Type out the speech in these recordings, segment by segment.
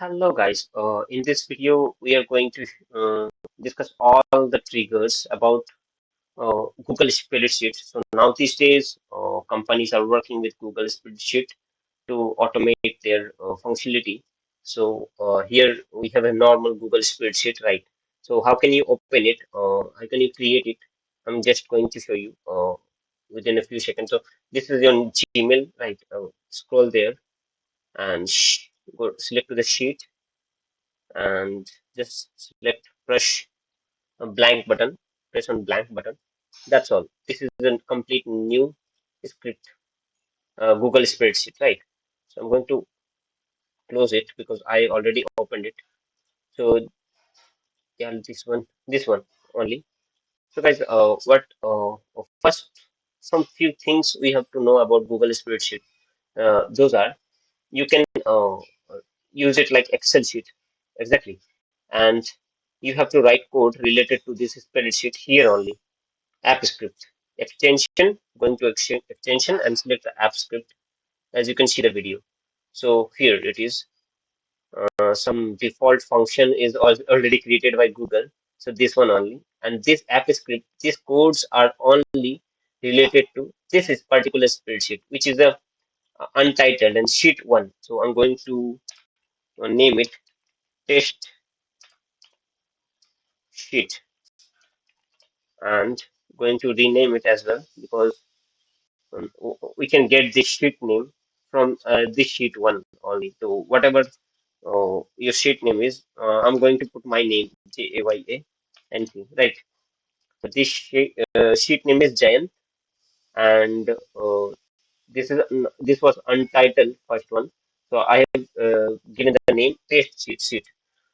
Hello guys, in this video we are going to discuss all the triggers about Google Spreadsheet. So now these days companies are working with Google Spreadsheet to automate their functionality. So here we have a normal Google Spreadsheet, right? So how can you open it? How can you create it? I'm just going to show you within a few seconds. So this is your Gmail, right? Scroll there and go select to the sheet and just select press a blank button, press on blank button. That's all. This is a complete new script, Google spreadsheet, right? So I'm going to close it because I already opened it. So yeah, this one only. So guys, first some few things we have to know about Google spreadsheet. Those are you can use it like Excel sheet, exactly, and you have to write code related to this spreadsheet here only. App script extension, going to extension and select the app script as you can see the video. So here it is. Some default function is already created by Google. So this one only. And this app script, these codes are only related to this is particular spreadsheet, which is a untitled and sheet one. So I'm going to name it test sheet and going to rename it as well because we can get this sheet name from this sheet one only. So whatever your sheet name is, I'm going to put my name Jayantn, right? So this sheet name is Jayant, and this was untitled first one. So I have given the name test sheet.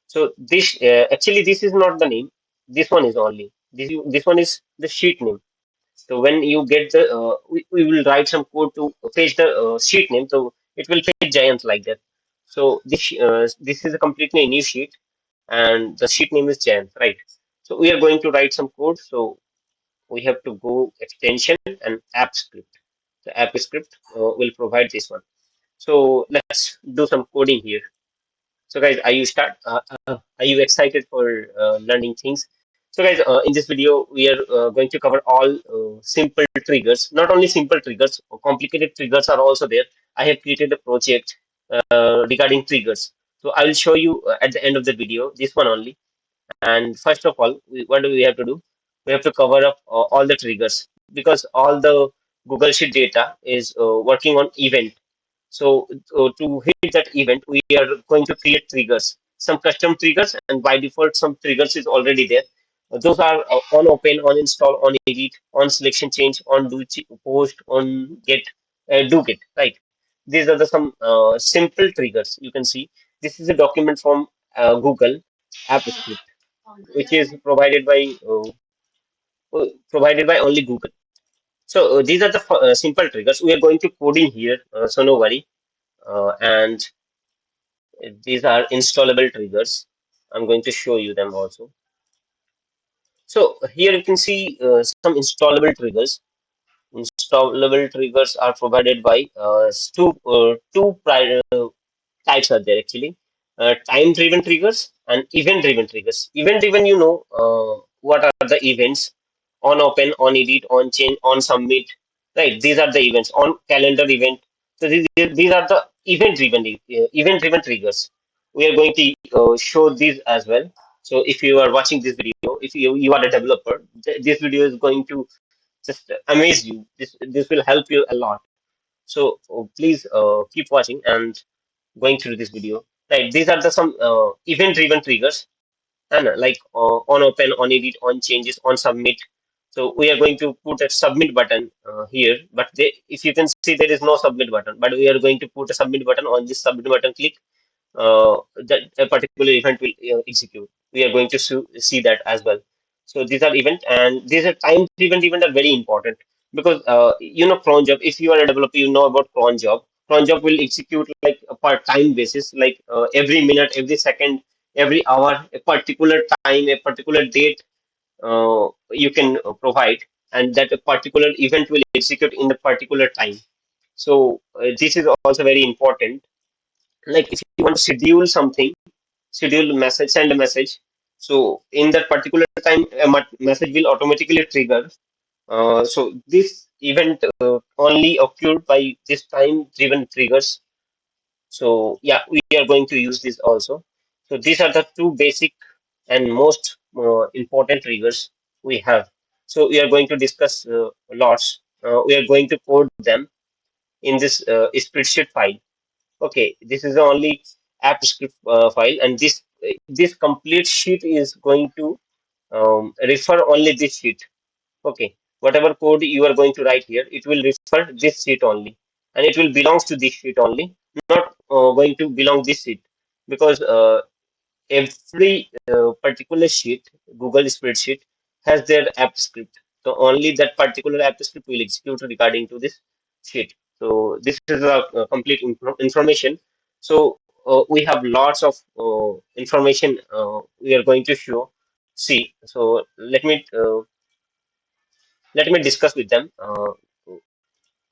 So this actually this is not the name. This one is only this one is the sheet name. So when you get the, we will write some code to fetch the sheet name. So it will fetch Giant like that. So this is a completely new sheet, and the sheet name is Giant, right? So we are going to write some code. So we have to go extension and app script. The app script will provide this one. So let's do some coding here. So guys, are you excited for learning things? So guys, in this video, we are going to cover all simple triggers. Not only simple triggers, complicated triggers are also there. I have created a project regarding triggers. So I will show you at the end of the video, this one only. And first of all, what do we have to do? We have to cover up all the triggers because all the Google Sheet data is working on event. So to hit that event, we are going to create triggers, some custom triggers, and by default, some triggers is already there. Those are on open, on install, on edit, on selection change, on post, on get, do get, right? These are the some simple triggers. You can see this is a document from Google App Script, which is provided by only Google. So these are the simple triggers. We are going to coding here, so no worry. And these are installable triggers. I'm going to show you them also. So here you can see some installable triggers. Installable triggers are provided by two types are there actually. Time-driven triggers and event-driven triggers. Event-driven, what are the events on open, on edit, on change, on submit, right? These are the events on calendar event. So these are the event-driven triggers. We are going to show these as well. So if you are watching this video, if you are a developer, this video is going to just amaze you. This will help you a lot. So please keep watching and going through this video. Right, these are the some event-driven triggers, and on open, on edit, on changes, on submit. So we are going to put a submit button here, but if you can see there is no submit button, but we are going to put a submit button. On this submit button, click that a particular event will execute. We are going to see that as well. So these are event and these are time-driven event are very important because cron job. If you are a developer, you know about cron job. Cron job will execute like a per time basis, like every minute, every second, every hour, a particular time, a particular date you can provide, and that a particular event will execute in the particular time. So this is also very important. Like if you want to schedule something, schedule message, send a message. So in that particular time, a message will automatically trigger. So this event only occurred by this time-driven triggers. So yeah, we are going to use this also. So these are the two basic and most important triggers we have. So we are going to discuss lots. We are going to code them in this spreadsheet file. Okay, this is the only app script file, and this complete sheet is going to refer only this sheet. Okay, whatever code you are going to write here, it will refer this sheet only, and it will belongs to this sheet only, not going to belong this sheet, because every particular sheet, Google spreadsheet, has their app script. So only that particular app script will execute regarding to this sheet. So this is a, complete information. So we have lots of information we are going to show. See, so let me discuss with them.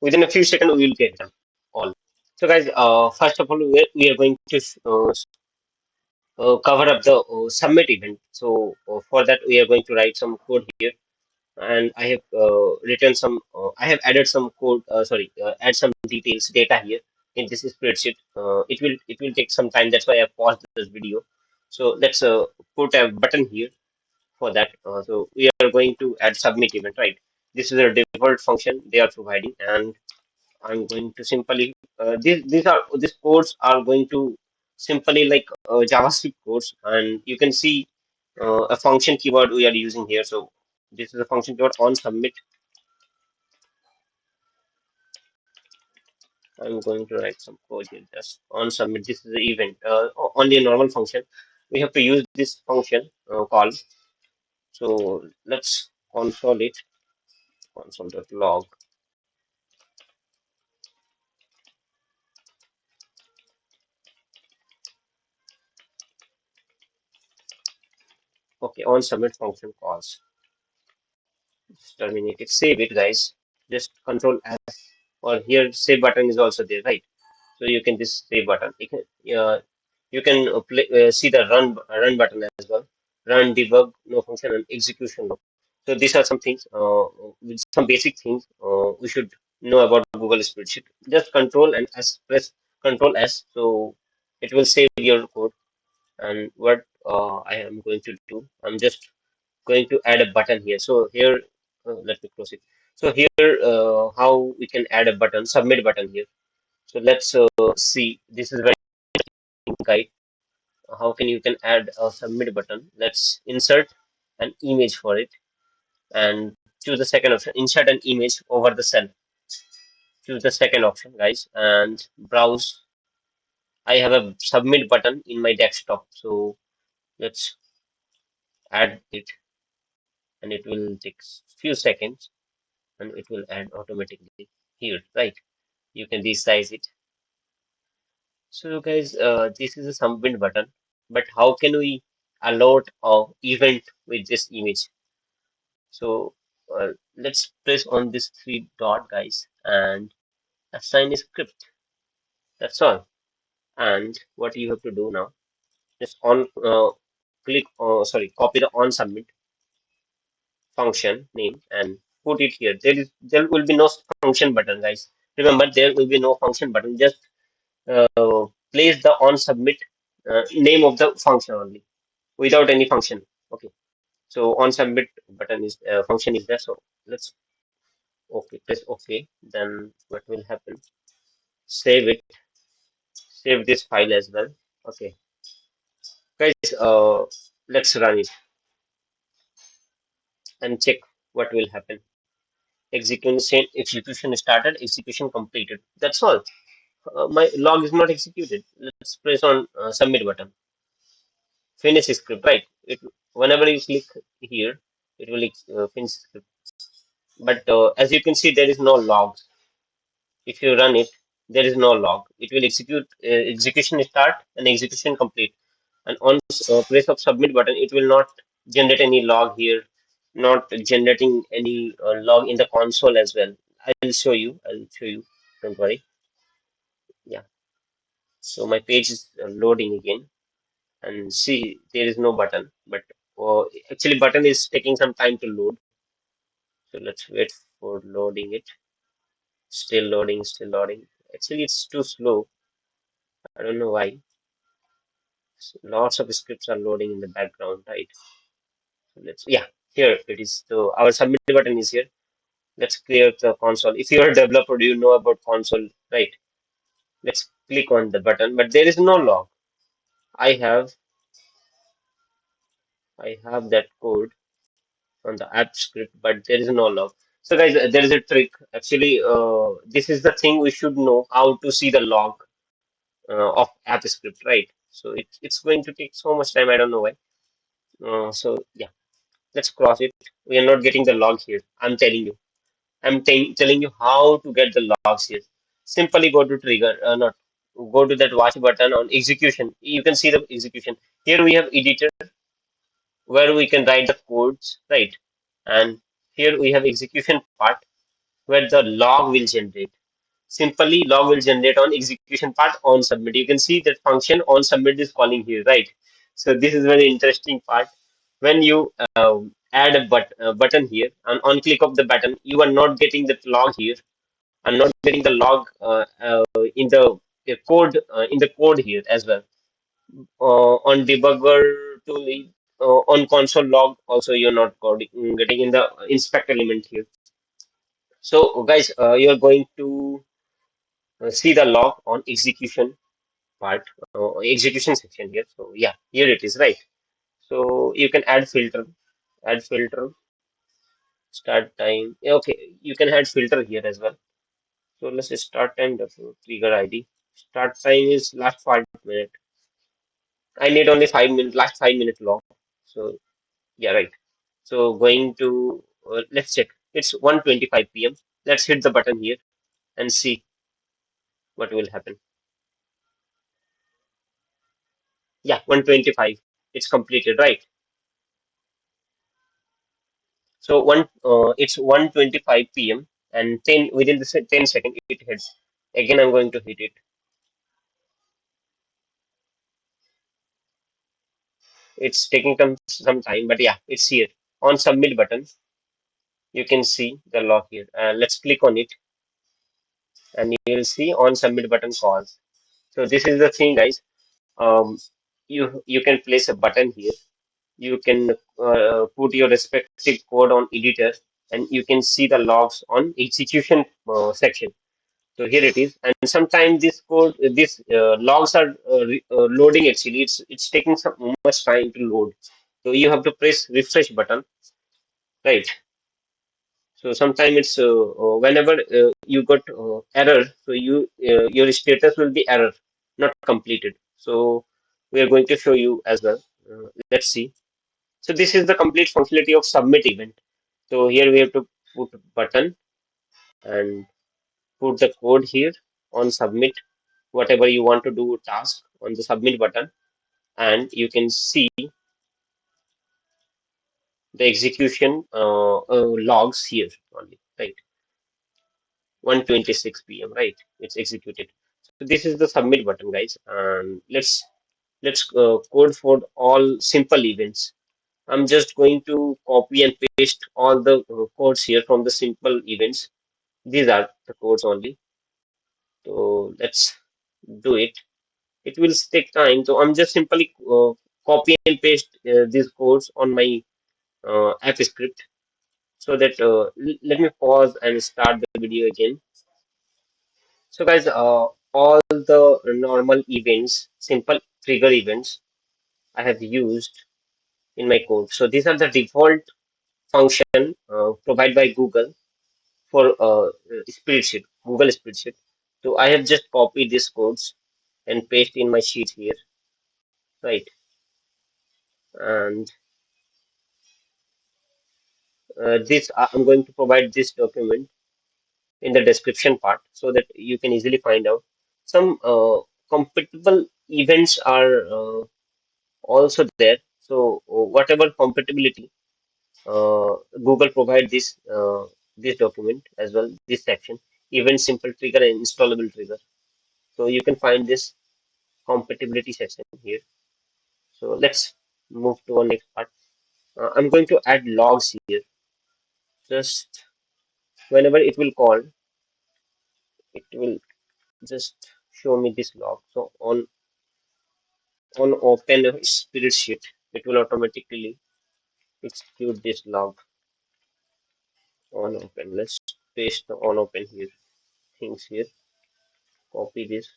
Within a few seconds, we will get them all. So guys, first of all, we are going to cover up the submit event. So for that, we are going to write some code here, and I have written some. I have added some code. Sorry, add some details, data here in this spreadsheet. It will take some time. That's why I paused this video. So let's put a button here for that. So we are going to add submit event, right? This is a default function they are providing, and I'm going to simply these codes are going to simply like JavaScript codes, and you can see a function keyword we are using here. So this is a function keyword on submit. I'm going to write some code here just on submit. This is the event, only a normal function. We have to use this function call. So let's console it, console.log. Okay, on submit function calls. Just terminate it. Save it, guys. Just control S, or here save button is also there, right? So you can just save button. You can see the run button as well. Run, debug, no function, and execution no. So these are some things, with some basic things we should know about Google Spreadsheet. Just Control and S, press Control S, so it will save your code. And what I am going to do, I'm just going to add a button here. So here, let me close it. So here, how we can add a button, submit button here. So let's see. This is very guide. How can you can add a submit button? Let's insert an image for it and choose the second option. Insert an image over the cell. Choose the second option, guys, and browse. I have a submit button in my desktop. So let's add it, and it will take few seconds, and it will add automatically here, right? You can resize it. So guys, this is a submit button, but how can we allot a event with this image? So let's press on this three dot, guys, and assign a script. That's all. And what you have to do now, just on click, sorry, copy the on submit function name and put it here. There will be no function button, guys. Remember, there will be no function button. Just place the on submit name of the function only without any function. Okay. So on submit button is function is there. So let's okay, press OK. Then what will happen? Save it. Save this file as well. Okay, guys. Let's run it and check what will happen. Execution started. Execution completed. That's all. My log is not executed. Let's press on submit button. Finish script. Right. Whenever you click here, it will finish script. But as you can see, there is no log. If you run it, there is no log. It will execute, execution start and execution complete. And on press of submit button, it will not generate any log here, not generating any log in the console as well. I'll show you. I'll show you. Don't worry. Yeah. So my page is loading again, and see there is no button, but actually button is taking some time to load. So let's wait for loading it. Still loading, still loading. Actually, it's too slow. I don't know why. Lots of scripts are loading in the background, right? So let's, yeah, here it is. So our submit button is here. Let's clear the console. If you're a developer, you know about console, right? Let's click on the button, but there is no log. I have I have that code on the app script, but there is no log. So guys, there is a trick. Actually, this is the thing we should know how to see the log of app script, right? So it's going to take so much time. I don't know why. So yeah, let's cross it. We are not getting the log here. I'm telling you. Telling you how to get the logs here. Simply go to trigger, not go to that watch button on execution. You can see the execution. Here we have editor where we can write the codes, right? And here we have execution part where the log will generate. Simply log will generate on execution part on submit. You can see that function on submit is calling here, right? So this is very interesting part. When you add a button here and on click of the button, you are not getting the log here and not getting the log in the in the code here as well. On debugger tool, on console log also you're not getting in the inspect element here. So guys, you're going to see the log on execution part, execution section here. So yeah, here it is, right? So you can add filter, start time. Yeah, okay, you can add filter here as well. So let's say start time, the trigger ID. Start time is last 5 minutes. I need only 5 minutes, last 5 minute log. So yeah, right. So going to let's check. It's 1:25 p.m. Let's hit the button here and see what will happen. Yeah, 1:25. It's completed, right? So it's 1:25 p.m. and 10 within the 10 second it hits. Again, I'm going to hit it. It's taking some time, but yeah, it's here. On submit button, you can see the log here. Let's click on it, and you will see on submit button calls. So this is the thing, guys. Um, you can place a button here. You can put your respective code on editor, and you can see the logs on execution section. So here it is, and sometimes this code, these logs are loading. Actually, it's taking some much time to load. So you have to press refresh button, right? So sometimes it's whenever you got error, so your status will be error, not completed. So we are going to show you as well. Let's see. So this is the complete functionality of submit event. So here we have to put button and put the code here on submit whatever you want to do task on the submit button, and you can see the execution logs here only, right? 1:26 p.m. right? It's executed. So this is the submit button, guys, and let's code for all simple events. I'm just going to copy and paste all the codes here from the simple events. These are the codes only. So let's do it. It will take time. So I'm just simply copy and paste these codes on my app script so that let me pause and start the video again. So guys, all the normal events, simple trigger events I have used in my code. So these are the default function provided by Google for spreadsheet, Google spreadsheet. So I have just copied these codes and paste in my sheet here, right? And this I'm going to provide this document in the description part so that you can easily find out. Some compatible events are also there. So whatever compatibility, Google provide this document as well. This section, event simple trigger and installable trigger. So you can find this compatibility section here. So let's move to our next part. I'm going to add logs here. Just whenever it will call, it will just show me this log. So on open a spreadsheet, it will automatically execute this log on open. Let's paste the on open here things here. Copy this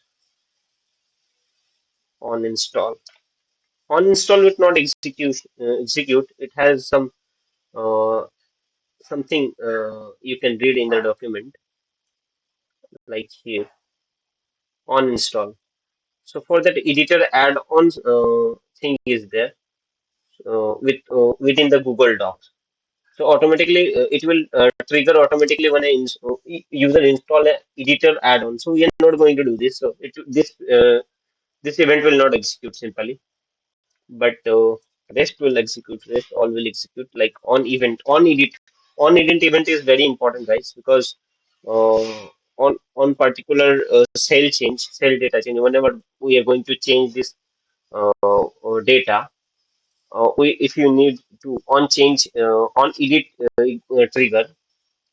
on install. On install will not execute. It has some uh, something you can read in the document like here on install. So for that editor add-on thing is there within the Google Docs. So automatically it will trigger automatically when user install a editor add-on. So we are not going to do this. So this event will not execute simply, but rest will execute. Rest all will execute like on edit event is very important, guys, because on particular cell data change. Whenever we are going to change this data, we if you need to on change on edit trigger.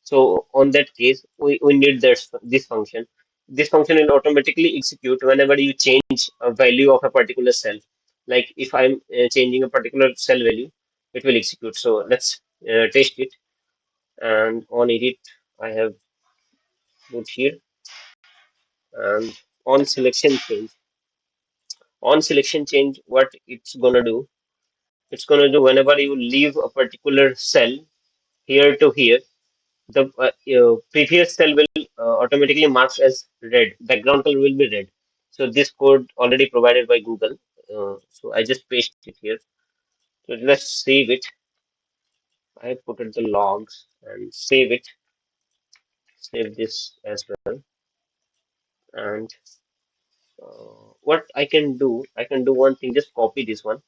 So on that case, we need this function. This function will automatically execute whenever you change a value of a particular cell. Like if I'm changing a particular cell value, it will execute. So let's test it. And on edit, I have put here and on selection change. On selection change, what it's gonna do? It's gonna do whenever you leave a particular cell here to here, the previous cell will automatically marks as red. Background color will be red. So this code already provided by Google. So I just paste it here. So let's save it. I put it the logs and save it. Save this as well. And what I can do one thing. Just copy this one.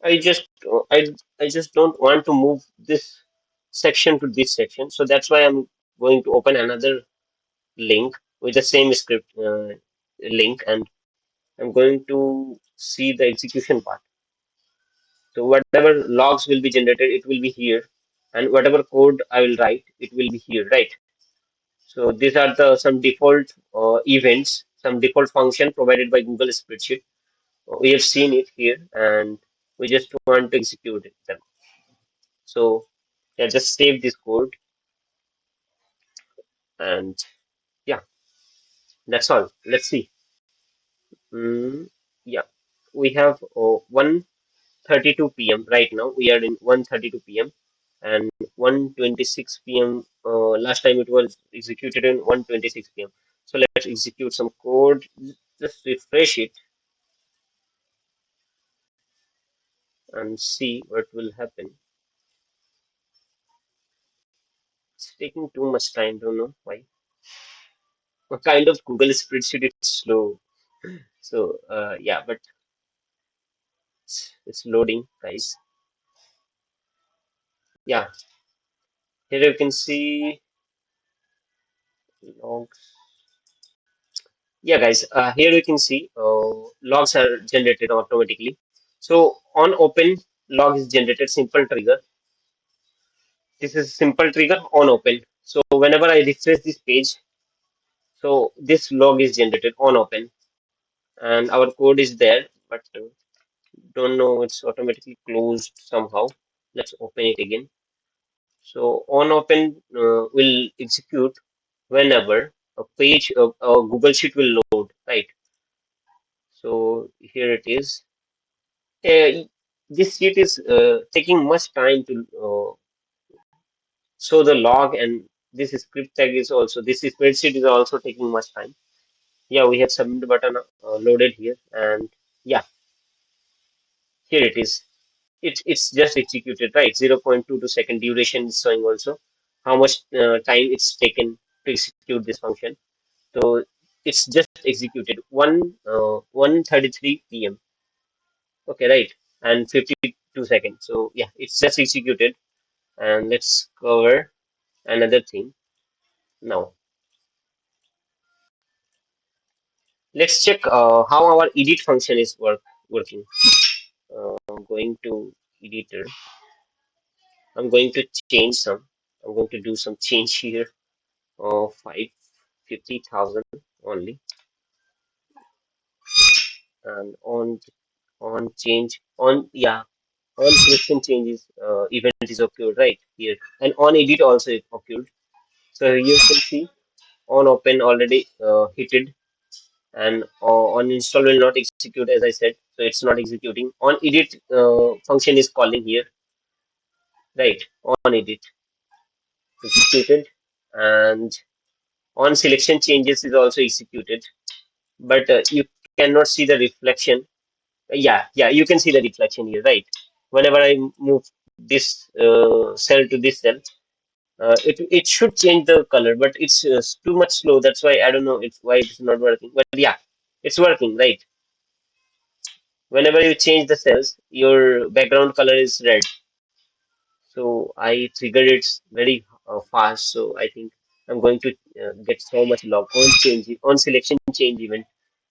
I just don't want to move this section to this section. So that's why I'm going to open another link with the same script link, and I'm going to see the execution part. So whatever logs will be generated, it will be here, and whatever code I will write, it will be here, right? So these are the some default events, some default function provided by Google Spreadsheet. We have seen it here, and we just want to execute them. So yeah, just save this code, and yeah, that's all. Let's see. Yeah, we have 1:32 p.m. right now. We are in 1:32 p.m. and 1:26 p.m. Last time it was executed in 1:26 p.m. So let's execute some code. Just refresh it and see what will happen. It's taking too much time. Don't know why. What kind of Google spreadsheet? It's slow. So yeah, but it's loading, guys. Yeah, here you can see logs. Yeah, guys, here you can see logs are generated automatically. So on open, log is generated, simple trigger. This is simple trigger on open. So whenever I refresh this page, so this log is generated on open, and our code is there, but don't know, it's automatically closed somehow. Let's open it again. So on open will execute whenever a page of Google Sheet will load, right? So here it is. This sheet is taking much time to show the log, and this script tag is also, this spreadsheet is also taking much time. Yeah, we have submit button loaded here, and yeah, here it is. It's just executed, right? 0.22 second duration is showing also how much time it's taken to execute this function. So it's just executed 1:33 p.m. Okay, right, and 52 seconds. So yeah, it's just executed. And let's cover another thing now. Let's check how our edit function is working. I'm going to editor. I'm going to change some. I'm going to do some change here of 550,000 only, and on change on yeah on selection changes event is occurred right here, and on edit also it occurred. So you can see on open already hitted, and on install will not execute as I said, so it's not executing. On edit function is calling here, right? On edit executed, and on selection changes is also executed, but you cannot see the reflection. Yeah, you can see the reflection here, right? Whenever I move this cell to this cell, it should change the color, but it's too much slow. That's why I don't know why it's not working. But yeah, it's working, right? Whenever you change the cells, your background color is red. So I triggered it very fast. So I think I'm going to get so much log on change on selection change event,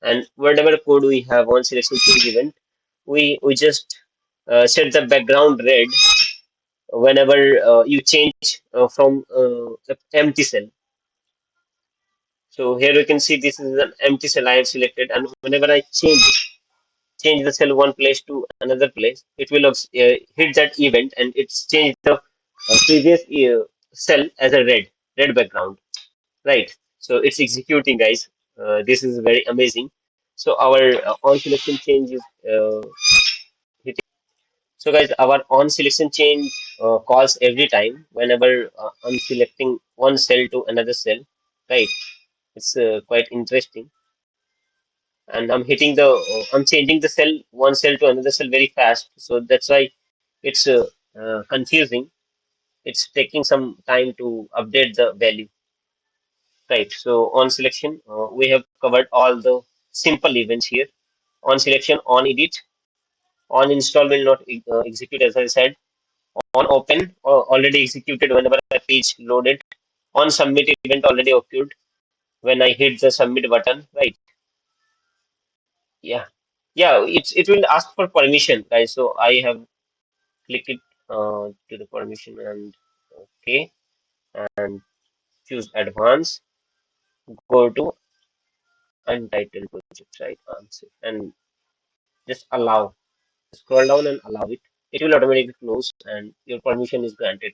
and whatever code we have on selection change event, we just set the background red whenever you change from empty cell. So here you can see this is an empty cell I have selected, and whenever I change the cell one place to another place, it will hit that event and it's changed the previous cell as a red background, right? So it's executing, guys. This is very amazing. So our on selection change is hitting. So guys, our on selection change calls every time whenever I'm selecting one cell to another cell, right? It's quite interesting, and I'm changing the cell one cell to another cell very fast. So that's why it's confusing. It's taking some time to update the value, right? So on selection, we have covered all the simple events here. On selection, on edit, on install will not execute as I said. On open, already executed whenever a page loaded. On submit event already occurred when I hit the submit button, right? Yeah, yeah. It will ask for permission, guys. So I have click it to the permission and okay, and choose advanced, go to untitled project, right? Answer, and just allow, scroll down and allow it. It will automatically close and your permission is granted.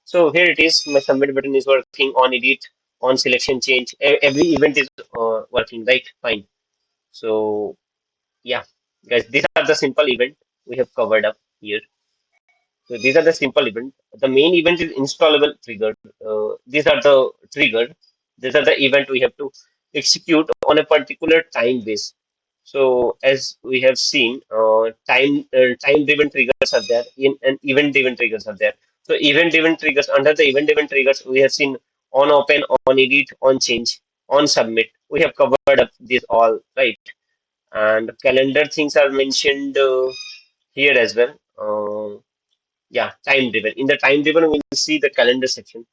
So here it is, my submit button is working. On edit, on selection change, every event is working, right? Fine. So yeah, guys, these are the simple event we have covered up here. So these are the simple event. The main event is installable trigger. These are the trigger. These are the event we have to execute on a particular time base. So as we have seen, time-driven triggers are there, and event-driven triggers are there. So event-driven triggers, under the event-driven triggers, we have seen on open, on edit, on change, on submit. We have covered up this all, right? And calendar things are mentioned here as well. Yeah, time driven. In the time driven, we'll see the calendar section.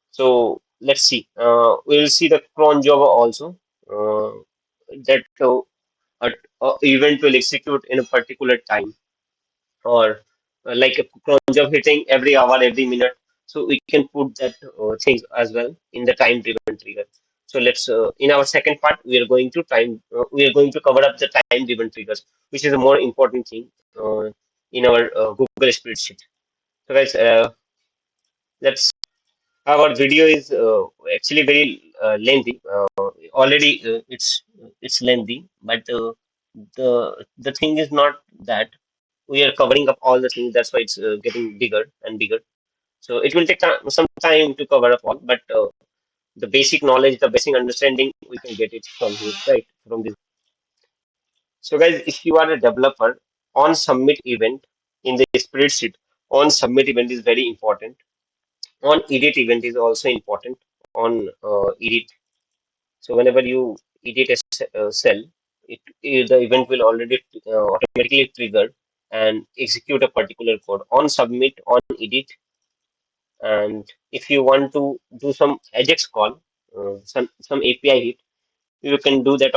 So let's see. We'll see the cron job also. That event will execute in a particular time, or like a cron job hitting every hour, every minute. So we can put that things as well in the time driven trigger. So let's in our second part we are going to we are going to cover up the time driven triggers, which is a more important thing in our Google spreadsheet. So guys, let's. Our video is actually very lengthy. Already, it's lengthy, but the thing is not that we are covering up all the things. That's why it's getting bigger and bigger. So it will take some time to cover up all, but the basic knowledge, the basic understanding, we can get it from here, right? From this. So guys, if you are a developer, on submit event in the spreadsheet, on submit event is very important. On edit event is also important. On edit, so whenever you edit a cell, the event will already automatically trigger and execute a particular code. On submit, on edit, and if you want to do some ajax call, some API hit, you can do that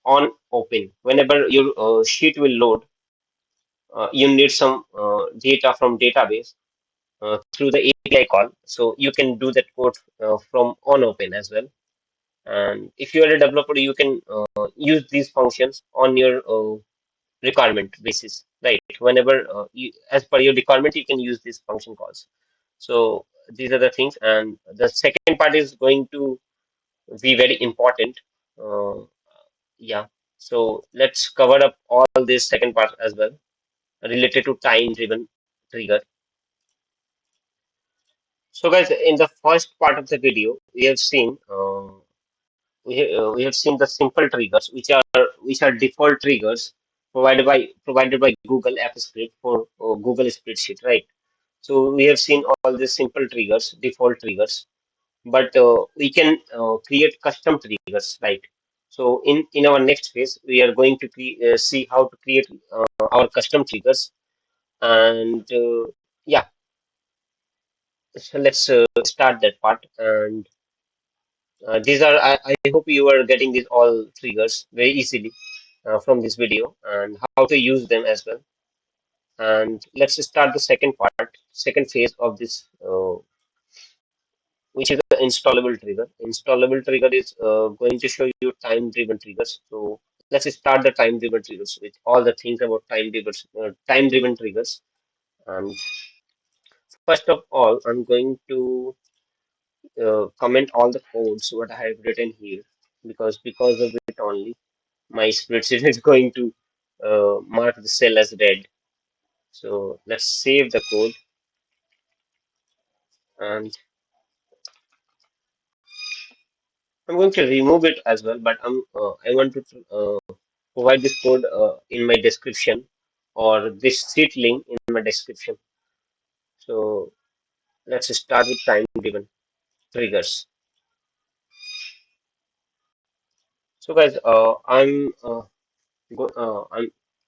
on open. Whenever your sheet will load, you need some data from database through the API call. So you can do that code from on open as well. And if you are a developer, you can use these functions on your requirement basis, right? Whenever as per your requirement, you can use these function calls. So these are the things. And the second part is going to be very important. Uh, yeah. So let's cover up all this second part as well related to time-driven trigger. So guys, in the first part of the video, we have seen we have seen the simple triggers, which are default triggers provided by Google App Script for Google Spreadsheet, right? So we have seen all these simple triggers, default triggers, but we can create custom triggers, right? So in our next phase, we are going to see how to create our custom triggers, and yeah, so let's start that part. And these are I hope you are getting these all triggers very easily from this video and how to use them as well. And let's start the second part, second phase of this, which is the installable trigger. Installable trigger is going to show you time-driven triggers. So let's start the time-driven triggers with all the things about time-driven triggers. And first of all, I'm going to comment all the codes what I have written here, because of it only my spreadsheet is going to mark the cell as red. So let's save the code, and I'm going to remove it as well, but I want to provide this code in my description, or this sheet link in my description. So let's start with time driven triggers. So guys, I'm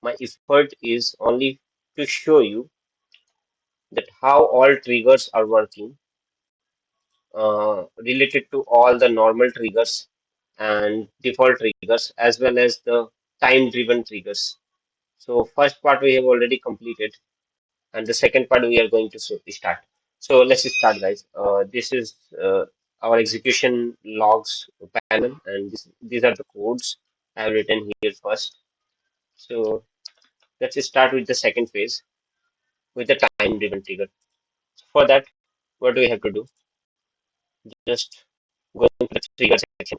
my effort is only to show you that how all triggers are working related to all the normal triggers and default triggers as well as the time-driven triggers. So first part we have already completed, and the second part we are going to start. So let's start, guys. This is our execution logs panel, and these are the codes I have written here first. So let's start with the second phase with the time-driven trigger. For that, what do we have to do? Just going to the trigger section.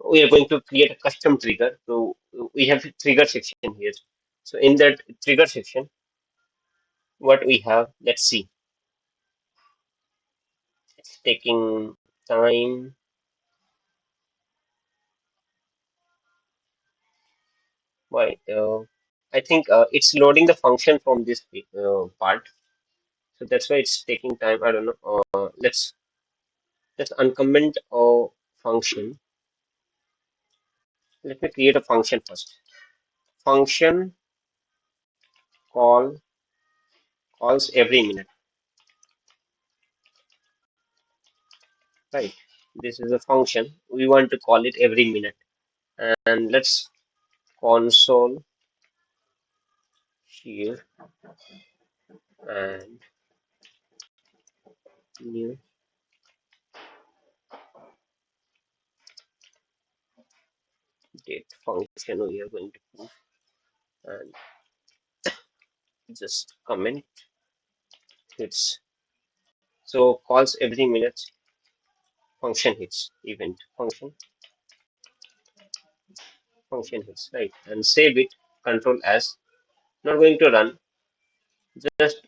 We are going to create a custom trigger. So we have a trigger section here. So in that trigger section, what we have, let's see. It's taking time. Why? I think it's loading the function from this part. So that's why it's taking time. I don't know. Let's uncomment a function. Let me create a function first. Function call calls every minute. Right. This is a function. We want to call it every minute. And let's console here and new date function we are going to put, and just comment hits. So calls every minute function hits event function hits, right, and save it, control as. Not going to run, just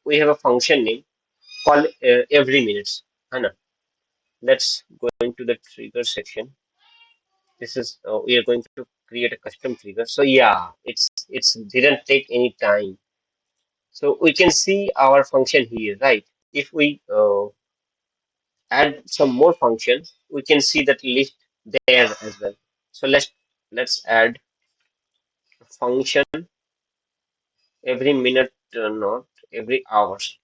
we have a function name call every minutes. Hana. Let's go into the trigger section. This is we are going to create a custom trigger. So yeah, it's didn't take any time. So we can see our function here, right? If we add some more functions, we can see that list there as well. So let's add a function every minute, not every hours,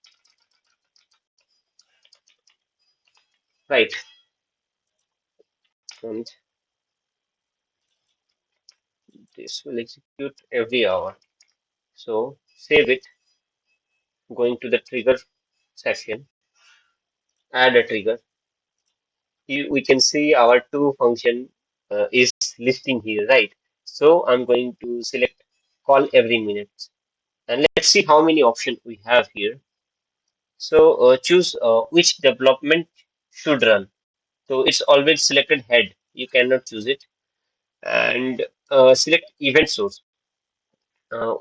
right? And this will execute every hour. So save it, going to the trigger section, add a trigger. We can see our two function is listing here, right? So I'm going to select call every minute, and let's see how many options we have here. So choose which development should run. So it's always selected head. You cannot choose it, and select event source.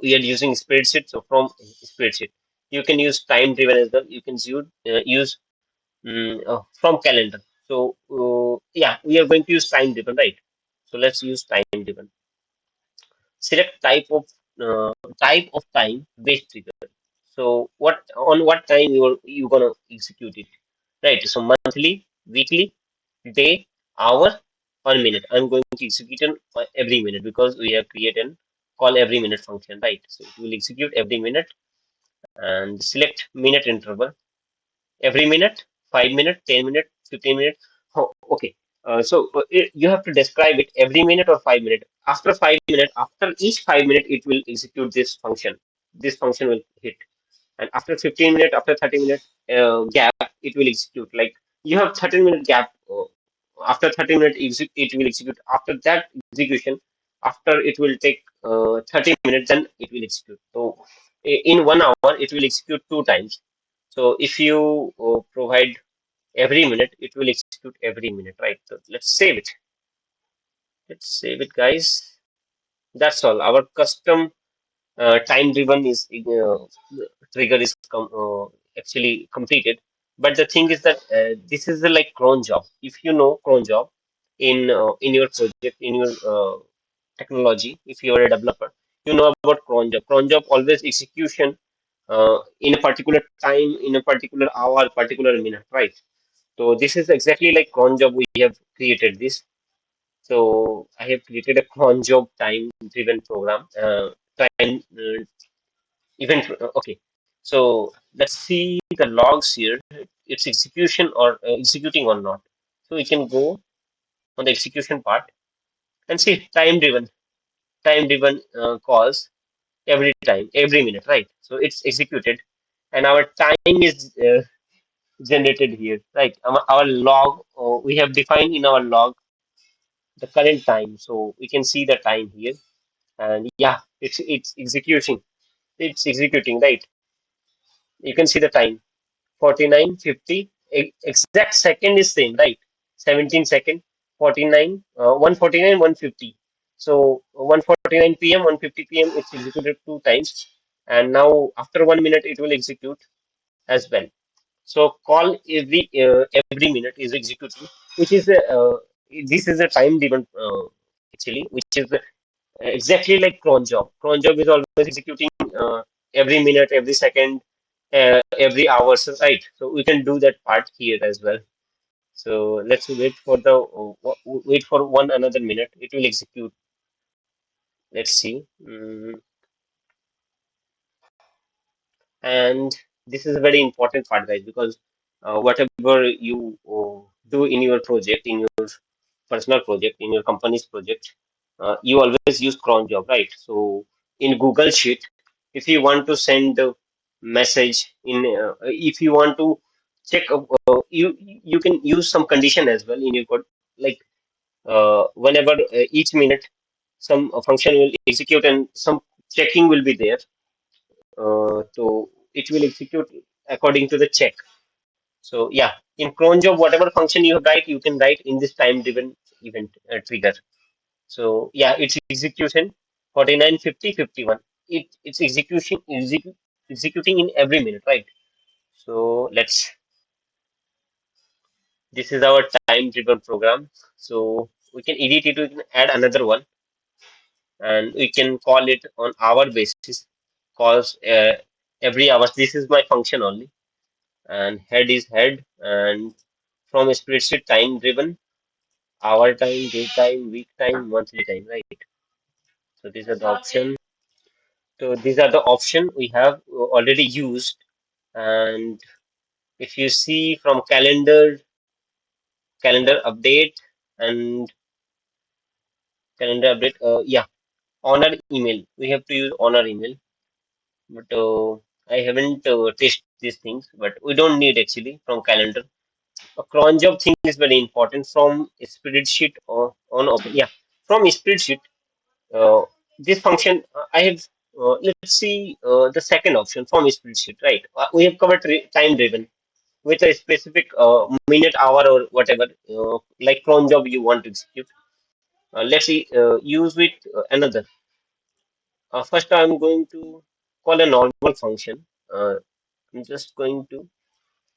We are using spreadsheet, so from spreadsheet you can use time driven as well. You can use from calendar. So yeah, we are going to use time driven, right? So let's use time driven. Select type of time based trigger. So what time you gonna execute it, right? So monthly, weekly, day, hour, 1 minute. I'm going to execute on every minute because we have created an call every minute function, right? So it will execute every minute, and select minute interval every minute, 5 minute, 10 minute, 15 minute. Oh, okay. You have to describe it every minute or 5 minute. After 5 minutes, after each 5 minutes, it will execute this function. This function will hit, and after 15 minutes, after 30 minutes gap, it will execute. Like you have 13-minute gap. After 30 minutes, it will execute. After that execution, after it will take 30 minutes, then it will execute. So in 1 hour, it will execute two times. So if you provide every minute, it will execute every minute, right? So let's save it. Let's save it, guys. That's all. Our custom time driven is trigger is actually completed. But the thing is that this is a like cron job. If you know cron job in your project, in your technology, if you are a developer, you know about cron job. Cron job always execution in a particular time, in a particular hour, particular minute, right? So this is exactly like cron job. We have created this. So I have created a cron job time driven program. Time event. Okay. So let's see the logs here. It's execution or executing or not. So we can go on the execution part and see time driven calls every time, every minute, right? So it's executed, and our time is generated here, right? Our log, we have defined in our log the current time, so we can see the time here, and yeah, it's executing, it's executing, right? You can see the time 49, 50, exact second is same, right? 17 second, 49, 149, 150. So 149 p.m., 150 p.m. it's executed two times, and now after 1 minute it will execute as well. So call every minute is executing, which is this is a time driven actually, which is exactly like cron job. Cron job is always executing every minute, every second, every hour, so, right? So we can do that part here as well. So let's wait for one another minute. It will execute. Let's see. And this is a very important part, guys, because whatever you do in your project, in your personal project, in your company's project, you always use cron job, right? So in Google Sheet, if you want to send a message if you want to check, you can use some condition as well in your code, like whenever each minute some function will execute and some checking will be there. So it will execute according to the check. So yeah, in cron job, whatever function you write, you can write in this time-driven event trigger. So yeah, it's execution 49, 50, 51. It's executing in every minute, right? So this is our time-driven program. So we can edit it, we can add another one, and we can call it on hour basis. Calls every hour. This is my function only, and head is head, and from spreadsheet time driven, hour time, day time, week time, monthly time, right? So these are the option. So these are the option we have already used. And if you see from calendar update and calendar update, yeah, honor email. We have to use honor email. but I haven't tested these things. But we don't need actually from calendar. A cron job thing is very important from spreadsheet or on open. Yeah, from spreadsheet. Uh, this function I have. Let's see the second option from spreadsheet. Right, we have covered time driven with a specific minute, hour, or whatever, like cron job you want to execute. Let's see, use with another. First, I'm going to call a normal function. I'm just going to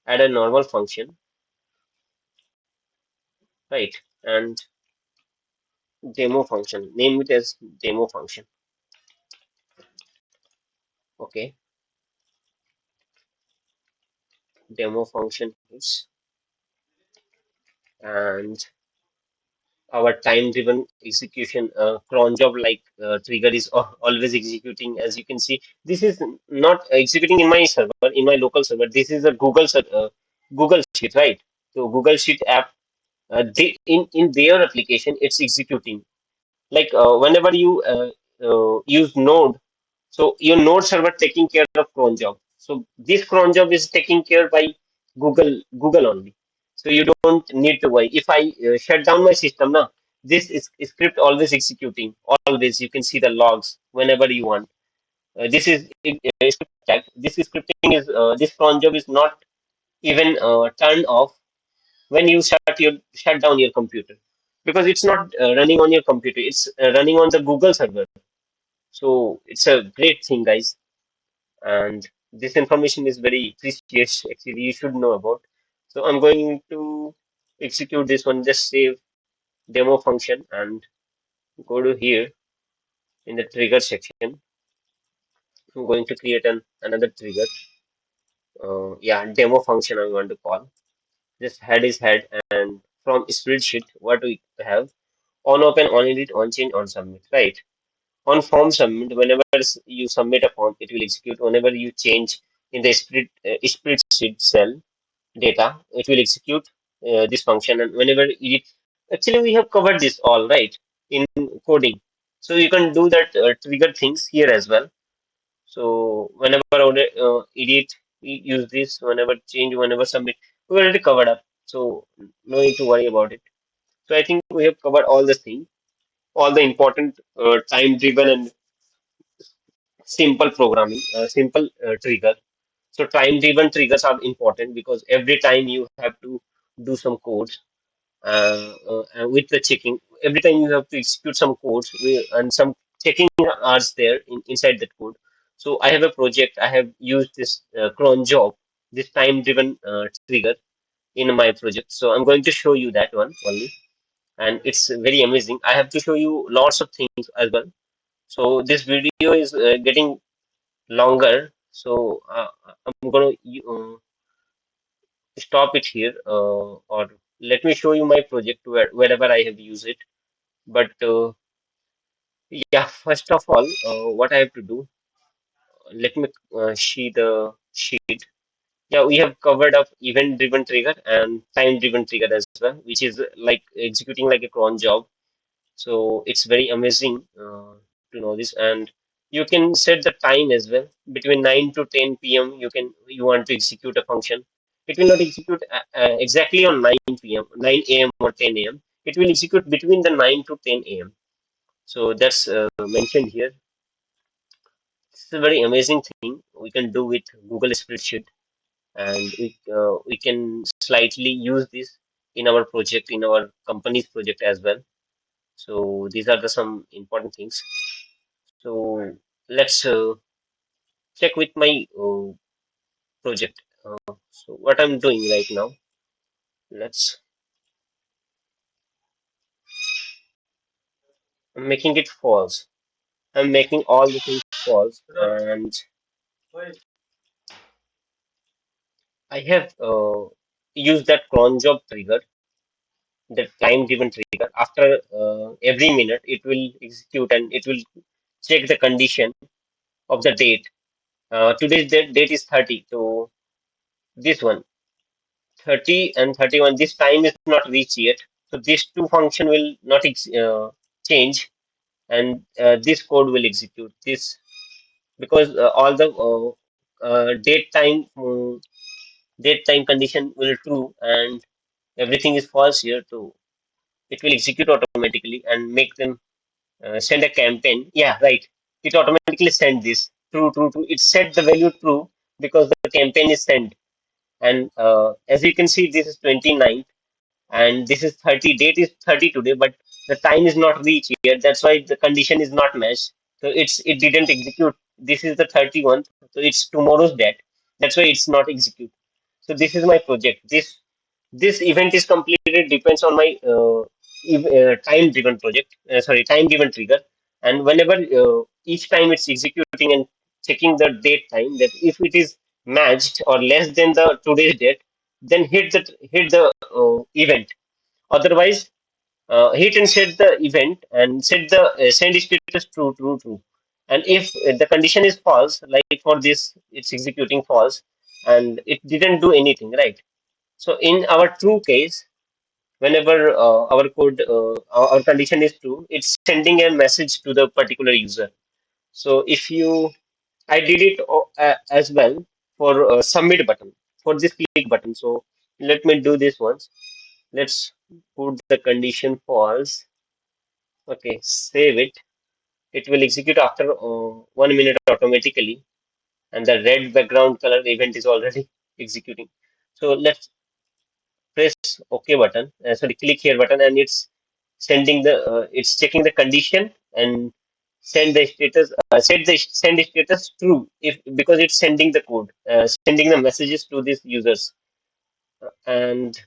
add a normal function, right? And demo function, name it as demo function. Okay, demo function is, and our time-driven execution cron job like trigger is always executing. As you can see, this is not executing in my server, in my local server. This is a Google Sheet, right? So Google Sheet app, in their application, it's executing. Like whenever you use Node, so your Node server taking care of cron job. So this cron job is taken care by Google only. So you don't need to worry. If I shut down my system now, this is script always executing. Always you can see the logs whenever you want. This is script tag. This scripting is this cron job is not even turned off when you shut down your computer, because it's not running on your computer. It's running on the Google server. So it's a great thing, guys. And this information is very precious. Actually, you should know about. So I'm going to execute this one. Just save demo function and go to here in the trigger section. I'm going to create another trigger. Yeah, demo function I'm going to call. This head is head, and from spreadsheet, what we have on open, on edit, on change, on submit, right? On form submit, whenever you submit a form, it will execute. Whenever you change in the spreadsheet cell data, it will execute this function. And whenever edit, actually we have covered this all right in coding. So you can do that trigger things here as well. So whenever edit, use this. Whenever change, whenever submit, we already covered up. So no need to worry about it. So I think we have covered all the things, all the important time-driven and simple programming, simple trigger. So time-driven triggers are important because every time you have to do some codes with the checking. Every time you have to execute some codes and some checking are there inside that code. So I have a project. I have used this cron job, this time-driven trigger in my project. So I'm going to show you that one only, and it's very amazing. I have to show you lots of things as well. So this video is getting longer. So I'm gonna stop it here, or let me show you my project wherever I have used it. But yeah, first of all, what I have to do, let me see the sheet. Yeah, we have covered up event-driven trigger and time-driven trigger as well, which is like executing like a cron job. So it's very amazing to know this, and you can set the time as well. Between 9 to 10 p.m. You want to execute a function. It will not execute exactly on 9 p.m., 9 a.m. or 10 a.m. It will execute between the 9 to 10 a.m. So that's mentioned here. It's a very amazing thing we can do with Google Spreadsheet, and we can slightly use this in our project, in our company's project as well. So these are the some important things. So let's check with my project. So what I'm doing right now, let's I'm making it false. I'm making all the things false, and I have used that cron job trigger, that time given trigger. After every minute, it will execute and it will check the condition of the date. Today's date is 30, so this one. 30 and 31, this time is not reached yet. So these two function will not change, and this code will execute this. because all the date time condition will true and everything is false here. So it will execute automatically and make them send a campaign. Yeah, right. It automatically send this true, true, true. It set the value true because the campaign is sent. And as you can see, this is 29th and this is 30. Date is 30 today, but the time is not reached yet. That's why the condition is not matched. So it didn't execute. This is the 31st. So it's tomorrow's date. That's why it's not execute. So this is my project. This event is completed depends on my time driven project. Sorry, time driven trigger. And whenever each time it's executing and checking the date time, that if it is matched or less than the today's date, then hit the event. Otherwise, hit and set the event and set the send status true, true, true. And if the condition is false, like for this, it's executing false, and it didn't do anything, right? So in our true case, whenever our condition is true, it's sending a message to the particular user. So if you, I did it as well for submit button, for this click button. So let me do this once. Let's put the condition false. Okay, save it. It will execute after 1 minute automatically, and the red background color event is already executing. So let's press OK button, sorry, click here button, and it's checking the condition and send the status true if because it's sending the code, sending the messages to these users. And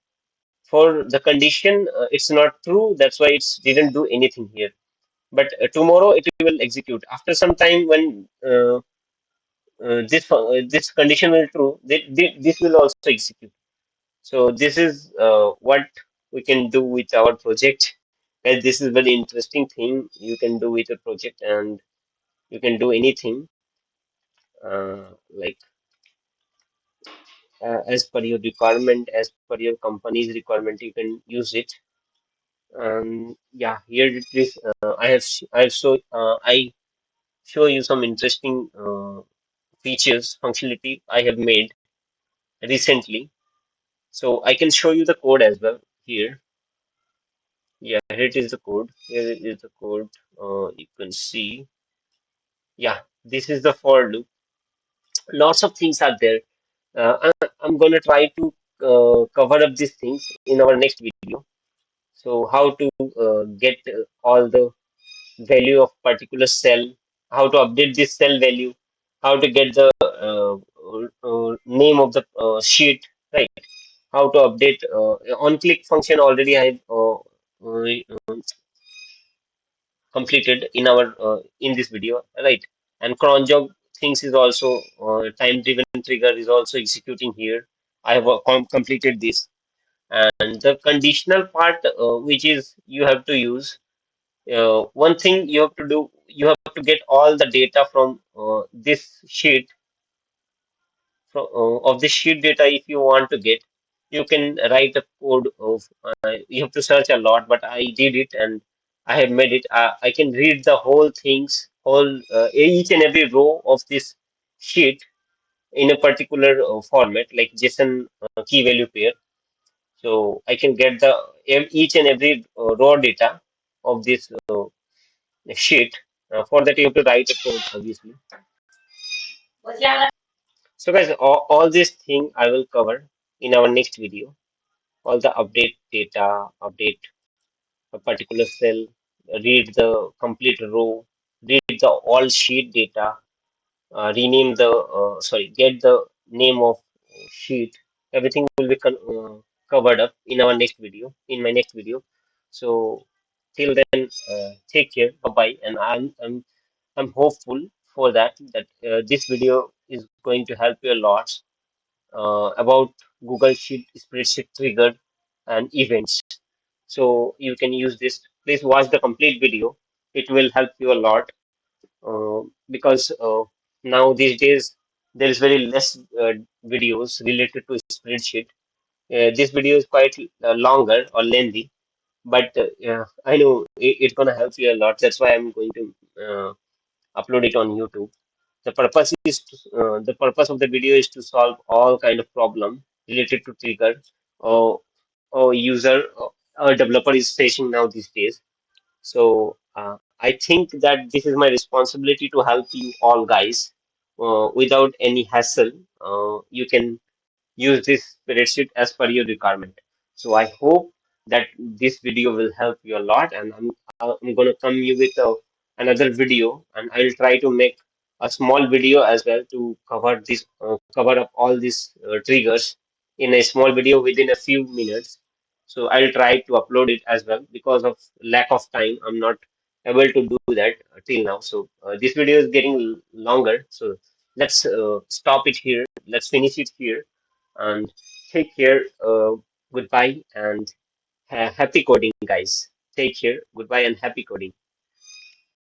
for the condition, it's not true. That's why it's didn't do anything here. But tomorrow it will execute after some time when this condition will true. This will also execute. So this is what we can do with our project. And this is very interesting thing you can do with a project, and you can do anything like as per your requirement, as per your company's requirement, you can use it. Yeah, here it is. I show you some interesting features, functionality I have made recently. So I can show you the code as well here. Yeah, here it is the code. Here is the code. You can see. Yeah, this is the for loop. Lots of things are there. I'm gonna try to cover up these things in our next video. So how to get all the value of particular cell, how to update this cell value, how to get the name of the sheet, right? How to update on-click function already I have completed in our in this video, right? And cron job things is also time-driven trigger is also executing here. I have completed this, and the conditional part, which is you have to use. One thing you have to do, you have to get all the data from this sheet of this sheet data. If you want to get, you can write a code of you have to search a lot, but I did it and I have made it. I can read the whole things, whole each and every row of this sheet in a particular format like JSON key value pair. So I can get the each and every raw data of this sheet. For that, you have to write a code, obviously. So, guys, all these thing I will cover in our next video. All the update data, update a particular cell, read the complete row, read the all sheet data, rename the get the name of sheet. Everything will be covered up in our next video, in my next video. So till then, take care, bye bye, and I'm hopeful for that this video is going to help you a lot about Google Sheet spreadsheet trigger and events. So you can use this. Please watch the complete video. It will help you a lot because now these days there is very less videos related to spreadsheet. This video is quite longer or lengthy, but yeah, I know it's gonna help you a lot. That's why I'm going to upload it on YouTube. The purpose of the video is to solve all kind of problem related to trigger or user or developer is facing now these days. So I think that this is my responsibility to help you all guys without any hassle. You can use this spreadsheet as per your requirement. So I hope that this video will help you a lot, and I'm gonna come you with another video, and I'll try to make a small video as well to cover up all these triggers in a small video within a few minutes. So I'll try to upload it as well. Because of lack of time, I'm not able to do that till now. So this video is getting longer. So let's stop it here. Let's finish it here and take care. Goodbye and happy coding, guys. Take care. Goodbye and happy coding.